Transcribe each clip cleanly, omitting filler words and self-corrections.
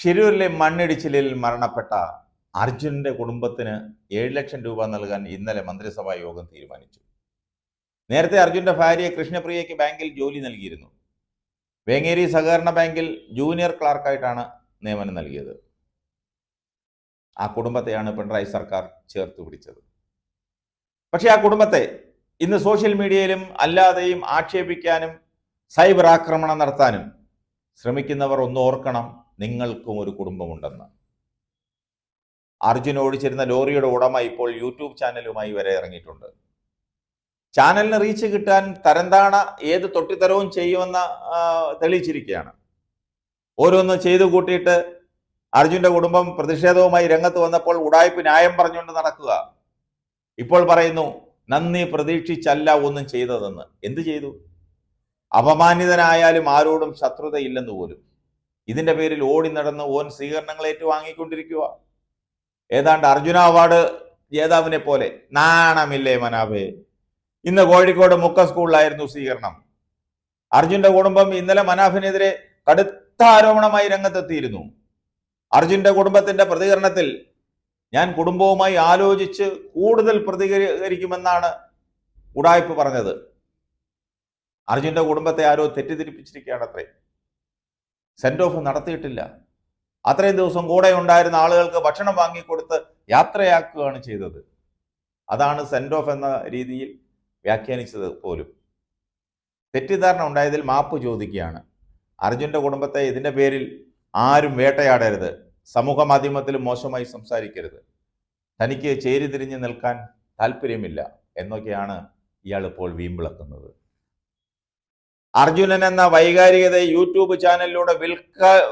ഷിരൂരിലെ മണ്ണിടിച്ചിലിൽ മരണപ്പെട്ട അർജുനന്റെ കുടുംബത്തിന് 7 ലക്ഷം രൂപ നൽകാൻ ഇന്നലെ മന്ത്രിസഭാ യോഗം തീരുമാനിച്ചു. നേരത്തെ അർജുന്റെ ഭാര്യ കൃഷ്ണപ്രിയയ്ക്ക് ബാങ്കിൽ ജോലി നൽകിയിരുന്നു. വേങ്ങേരി സഹകരണ ബാങ്കിൽ ജൂനിയർ ക്ലാർക്കായിട്ടാണ് നിയമനം നൽകിയത്. ആ കുടുംബത്തെയാണ് പിണറായി സർക്കാർ ചേർത്ത് പിടിച്ചത്. പക്ഷേ ആ കുടുംബത്തെ ഇന്ന് സോഷ്യൽ മീഡിയയിലും അല്ലാതെയും ആക്ഷേപിക്കാനും സൈബർ ആക്രമണം നടത്താനും ശ്രമിക്കുന്നവർ ഒന്ന് ഓർക്കണം, നിങ്ങൾക്കും ഒരു കുടുംബമുണ്ടെന്ന്. അർജുൻ ഓടിച്ചിരുന്ന ലോറിയുടെ ഉടമ ഇപ്പോൾ യൂട്യൂബ് ചാനലുമായി വരെ ഇറങ്ങിയിട്ടുണ്ട്. ചാനലിന് റീച്ച് കിട്ടാൻ തരംതാണ ഏത് തൊട്ടിത്തരവും ചെയ്യുമെന്ന് തെളിയിച്ചിരിക്കുകയാണ്. ഓരോന്ന് ചെയ്തു കൂട്ടിയിട്ട് അർജുന്റെ കുടുംബം പ്രതിഷേധവുമായി രംഗത്ത് വന്നപ്പോൾ ഉടായ്പ് ന്യായം പറഞ്ഞുകൊണ്ട് നടക്കുക. ഇപ്പോൾ പറയുന്നു നന്ദി പ്രതീക്ഷിച്ചല്ല ഒന്നും ചെയ്തതെന്ന്. എന്ത് ചെയ്തു? അപമാനിതനായാലും ആരോടും ശത്രുതയില്ലെന്ന് പോലും. ഇതിന്റെ പേരിൽ ഓടി നടന്ന് ഓൻ സ്വീകരണങ്ങൾ ഏറ്റുവാങ്ങിക്കൊണ്ടിരിക്കുക. ഏതാണ്ട് അർജുന അവാർഡ് ജേതാവിനെ പോലെ. നാണമില്ലേ മനാഭേ? ഇന്ന് കോഴിക്കോട് മുക്ക സ്കൂളിലായിരുന്നു സ്വീകരണം. അർജുന്റെ കുടുംബം ഇന്നലെ മനാഫിനെതിരെ കടുത്ത ആരോപണമായി രംഗത്തെത്തിയിരുന്നു. അർജുന്റെ കുടുംബത്തിന്റെ പ്രതികരണത്തിൽ ഞാൻ കുടുംബവുമായി ആലോചിച്ച് കൂടുതൽ പ്രതികരിക്കുമെന്നാണ് ഉടായ്പ് പറഞ്ഞത്. അർജുന്റെ കുടുംബത്തെ ആരോ തെറ്റിദ്ധരിപ്പിച്ചിരിക്കുകയാണ് അത്രേ. സെന്റ് ഓഫ് നടത്തിയിട്ടില്ല. അത്രയും ദിവസം കൂടെ ഉണ്ടായിരുന്ന ആളുകൾക്ക് ഭക്ഷണം വാങ്ങിക്കൊടുത്ത് യാത്രയാക്കുകയാണ് ചെയ്തത്. അതാണ് സെന്റ് ഓഫ് എന്ന രീതിയിൽ വ്യാഖ്യാനിച്ചത് പോലും. തെറ്റിദ്ധാരണ ഉണ്ടായതിൽ മാപ്പ് ചോദിക്കുകയാണ്. അർജുന്റെ കുടുംബത്തെ ഇതിന്റെ പേരിൽ ആരും വേട്ടയാടരുത്, സമൂഹ മാധ്യമത്തിലും മോശമായി സംസാരിക്കരുത്, തനിക്ക് ചേരിതിരിഞ്ഞ് നിൽക്കാൻ താല്പര്യമില്ല എന്നൊക്കെയാണ് ഇയാൾ ഇപ്പോൾ വീമ്പിളക്കുന്നത്. അർജുനൻ എന്ന വൈകാരികതയെ യൂട്യൂബ് ചാനലിലൂടെ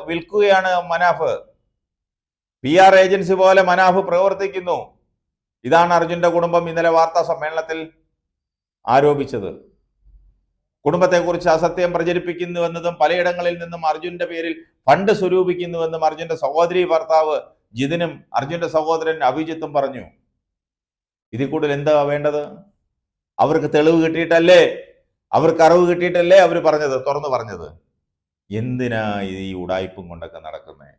വിൽക്കുകയാണ് മനാഫ്. PR ഏജൻസി പോലെ മനാഫ് പ്രവർത്തിക്കുന്നു. ഇതാണ് അർജുന്റെ കുടുംബം ഇന്നലെ വാർത്താ സമ്മേളനത്തിൽ ആരോപിച്ചത്. കുടുംബത്തെക്കുറിച്ച് അസത്യം പ്രചരിപ്പിക്കുന്നുവെന്നതും പലയിടങ്ങളിൽ നിന്നും അർജുന്റെ പേരിൽ ഫണ്ട് സ്വരൂപിക്കുന്നുവെന്നും അർജുന്റെ സഹോദരി ഭർത്താവ് ജിതിനും അർജുന്റെ സഹോദരൻ അഭിജിത്തും പറഞ്ഞു. ഇതിൽ കൂടുതൽ എന്താ വേണ്ടത്? അവർക്ക് തെളിവ് കിട്ടിയിട്ടല്ലേ, അവർക്ക് അറിവ് കിട്ടിയിട്ടല്ലേ അവർ പറഞ്ഞത്, തുറന്നു പറഞ്ഞത്. എന്തിനാ ഈ ഉടായ്പും കൊണ്ടൊക്കെ നടക്കുന്നത്?